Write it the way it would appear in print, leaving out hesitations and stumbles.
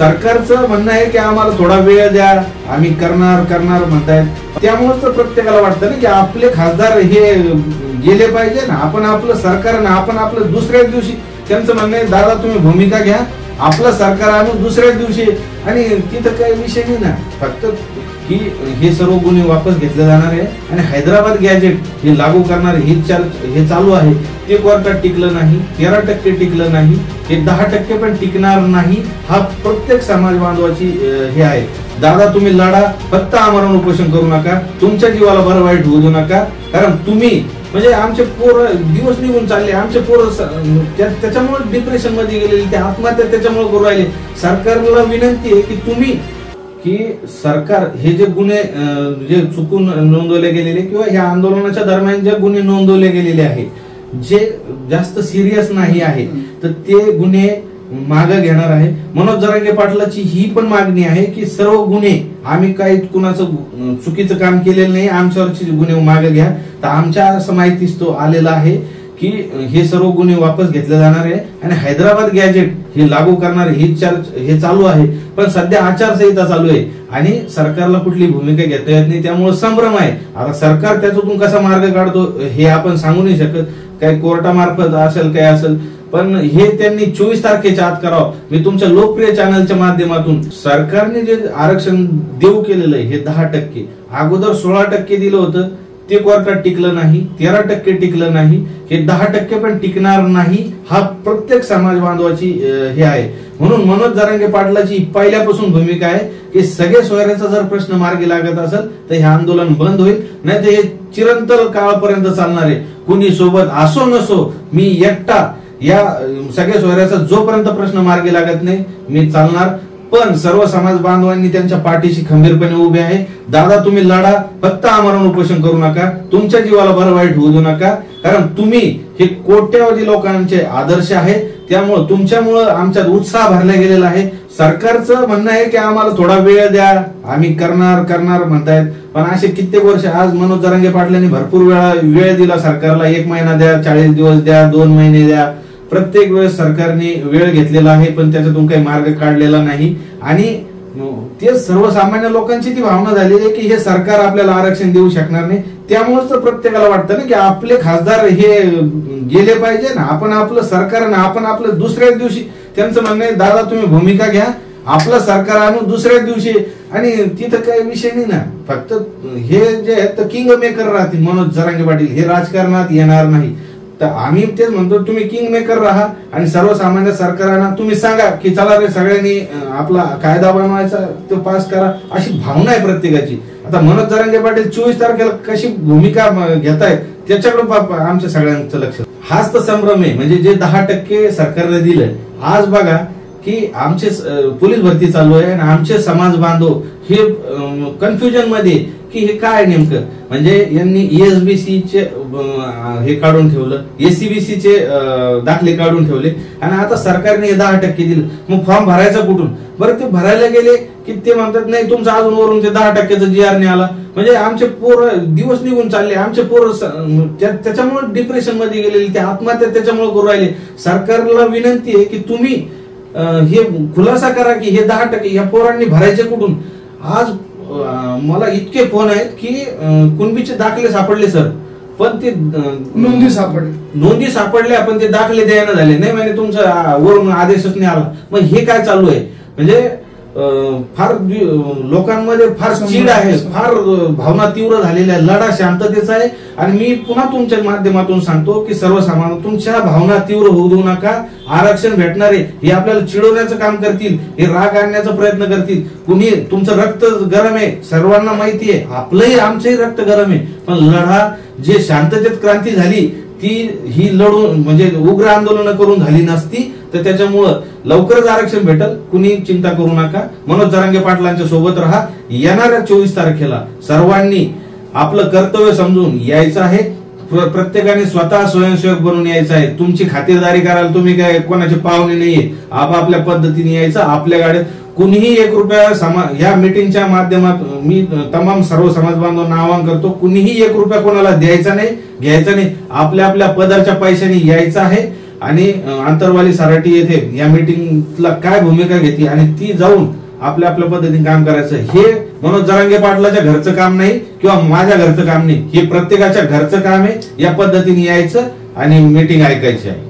सरकारचं म्हणणं आहे की आम्हाला थोडा वेळ द्या, आम्ही करणार म्हणतायत. त्यामुळेच तर प्रत्येकाला वाटतं ना की आपले खासदार हे गेले पाहिजे ना. आपण आपलं सरकार ना, आपण आपलं दुसऱ्याच दिवशी त्यांचं म्हणणं आहे दादा तुम्ही भूमिका घ्या, आपलं सरकार आणू दुसऱ्याच दिवशी. आणि तिथं काही विषय नाही ना, फक्त की हे सर्व गुन्हे वापस घेतले जाणार आहे आणि हैदराबाद गॅजेट हे लागू करणार हे चालू आहे. ते कोर्टात टिकलं नाही, 13% टिकलं नाही, हे 10% पण टिकणार नाही. हा प्रत्येक समाज बांधवाची हे आहे. दादा तुम्ही लढा, फक्त आमरण उपोषण करू नका, तुमच्या जीवाला बरं वाईट होऊ देऊ नका. कारण तुम्ही म्हणजे आमचे पोरं दिवस निघून चालले, आमचे पोरं त्याच्यामुळे डिप्रेशन मध्ये गेलेले, ते आत्महत्या त्याच्यामुळे करू राहिले. सरकारला विनंती आहे की तुम्ही की सरकार हे जे गुन्हे जे चुकून नोंदवले गेलेले किंवा ह्या आंदोलनाच्या दरम्यान जे गुन्हे नोंदवले गेलेले आहे जे जास्त सिरियस नाही आहे तर ते गुन्हे मागे घेणार आहे. मनोज जरांगे पाटलाची ही पण मागणी आहे की सर्व गुन्हे, आम्ही काही कुणाचं चुकीचं काम केलेलं नाही, आमच्यावरचे गुन्हे मागे घ्या. तर आमच्या असं माहितीच तो आलेला आहे की हे सर्व गुन्हे वापस घेतले जाणार आहे आणि हैदराबाद गॅजेट हे लागू करणार हे चालू आहे. पण सध्या आचारसंहिता चालू आहे आणि सरकारला कुठली भूमिका घेता येत नाही, त्यामुळे संभ्रम आहे. आता सरकार त्याच्यातून कसा मार्ग काढतो हे आपण सांगू नाही शकत, काही कोर्टामार्फत असेल काय असेल. पण हे त्यांनी 24 तारखेच्या आत करावं. मी तुमच्या लोकप्रिय चॅनलच्या माध्यमातून सरकारने जे आरक्षण देऊ केलेलं आहे हे 10%, अगोदर 16% दिलं होतं, ते कोर्टात टिकलं नाही, 13% टिकलं नाही, हे 10% पण टिकणार नाही. हा प्रत्येक समाज बांधवाची हे आहे. म्हणून मनोज जरांगे पाटलाची पहिल्यापासून भूमिका आहे की सगळे सोयऱ्याचा जर प्रश्न मार्गी लागत असेल तर हे आंदोलन बंद होईल, नाही तर हे चिरंतन काळापर्यंत चालणार आहे. कुणी सोबत असो नसो, मी एकटा या सगळ्या सोयऱ्याचा जोपर्यंत प्रश्न मार्गी लागत नाही मी चालणार. पण सर्व समाज बांधवांनी त्यांच्या पाठीशी खंबीरपणे उभे आहे. दादा तुम्ही लढा, फक्त आमरण उपोषण करू नका, तुमच्या जीवाला बरं वाईट होऊ देऊ नका. कारण तुम्ही हे कोट्यावधी लोकांचे आदर्श आहेत, त्यामुळे तुमच्यामुळे आमच्यात उत्साह भरला गेलेला आहे. सरकारचं म्हणणं आहे की आम्हाला थोडा वेळ द्या, आम्ही करणार म्हणतायत. पण असे कित्येक वर्ष, आज मनोज जरांगे पाटलांनी भरपूर वेळ दिला सरकारला. 1 महिना द्या, 40 दिवस द्या, 2 महिने द्या, प्रत्येक वेळेस सरकारने वेळ घेतलेला आहे पण त्याच्यातून काही मार्ग काढलेला नाही. आणि ते सर्वसामान्य लोकांची ती भावना झालेली आहे की हे सरकार आपल्याला आरक्षण देऊ शकणार नाही. त्यामुळेच तर प्रत्येकाला वाटतं ना की आपले खासदार हे गेले पाहिजे ना. आपण आपलं सरकार ना, आपण आपलं दुसऱ्याच दिवशी त्यांचं म्हणणं आहे दादा तुम्ही भूमिका घ्या, आपलं सरकार आणू दुसऱ्याच दिवशी. आणि तिथं काही विषय नाही ना, फक्त हे जे आहेत तर किंग मेकर राहतील मनोज जरांगे पाटील, हे राजकारणात येणार नाही. तर आम्ही तेच म्हणतो तुम्ही किंग मेकर राहा आणि सर्वसामान्य सरकारांना तुम्ही सांगा की चला रे सगळ्यांनी आपला कायदा बनवायचा, तो पास करा, अशी भावना आहे प्रत्येकाची. आता मनोज जरांगे पाटील 24 तारखेला कशी भूमिका घेतायत त्याच्याकडे आमच्या सगळ्यांचं लक्ष. हाच तर संभ्रम आहे. म्हणजे जे 10% सरकारने दिलं, आज बघा की आमचे पोलीस भरती चालू आहे आणि आमचे समाज बांधव हे कन्फ्युजन मध्ये की हे काय नेमकं. म्हणजे यांनी ESBC चे हे काढून ठेवलं, ACBC चे दाखले काढून ठेवले आणि आता सरकारने 10% दिलं. मग फॉर्म भरायचा कुठून? बरं ते भरायला गेले की ते म्हणतात नाही तुमचं अजून वरून ते 10%चा GR नाही आला. म्हणजे आमचे पोरं दिवस निघून चालले, आमचे पोरं त्याच्यामुळे डिप्रेशन मध्ये गेलेले, ते आत्महत्या त्याच्यामुळे करू राहिले. सरकारला विनंती आहे की तुम्ही हे खुलासा करा की हे 10% या पोरांनी भरायचे कुठून. आज मला इतके फोन आहेत की कुणबीचे दाखले सापडले सर, पण ते नोंदी सापडल्या पण ते दाखले द्यायला झाले नाही. म्हणजे तुमचा वरून आदेशच नाही आला. मग हे काय चालू आहे? म्हणजे फार लोकांमध्ये फार चीड आहे, फार भावना तीव्र झालेल्या आहे. लढा शांततेचा आहे आणि मी पुन्हा तुमच्या माध्यमातून सांगतो की सर्वसामान्य तुमच्या भावना तीव्र होऊ देऊ नका. आरक्षण भेटणारे हे आपल्याला चिडवण्याचं काम करतील, हे राग आणण्याचा प्रयत्न करतील. कुणी तुमचं रक्त गरम आहे, सर्वांना माहिती आहे, आपलंही आमचंही रक्त गरम आहे. पण लढा जे शांततेत क्रांती झाली ती ही लढून म्हणजे उग्र आंदोलन करून झाली नसती. तर त्याच्यामुळं लवकरच आरक्षण भेटल, कुणी चिंता करू नका. मनोज जरांगे पाटलांच्या सोबत राहा. येणाऱ्या 24 तारखेला सर्वांनी आपलं कर्तव्य समजून यायचं आहे. प्रत्येकाने स्वतः स्वयंसेवक बनून यायचं आहे. तुमची खातिरदारी करायला तुम्ही काय कोणाचे पाहुणे नाहीये, आपापल्या पद्धतीने यायचं. आपल्या गाड्यात कुणीही 1 रुपया या मीटिंगच्या माध्यमातून मी तमाम सर्व समाज बांधवांना आवाहन करतो, कुणीही 1 रुपया कोणाला द्यायचा नाही, घ्यायचा नाही. आपल्या आपल्या पदाच्या पैशाने यायचं आहे आणि आंतरवाली सराटी येथे या मीटिंगला काय भूमिका घेते आणि ती जाऊन आपल्या आपल्या पद्धतीने काम करायचं. हे मनोज जरांगे पाटलाच्या घरचं काम नाही किंवा माझ्या घरचं काम नाही, हे प्रत्येकाच्या घरचं काम आहे. या पद्धतीने यायचं आणि मीटिंग ऐकायची आहे.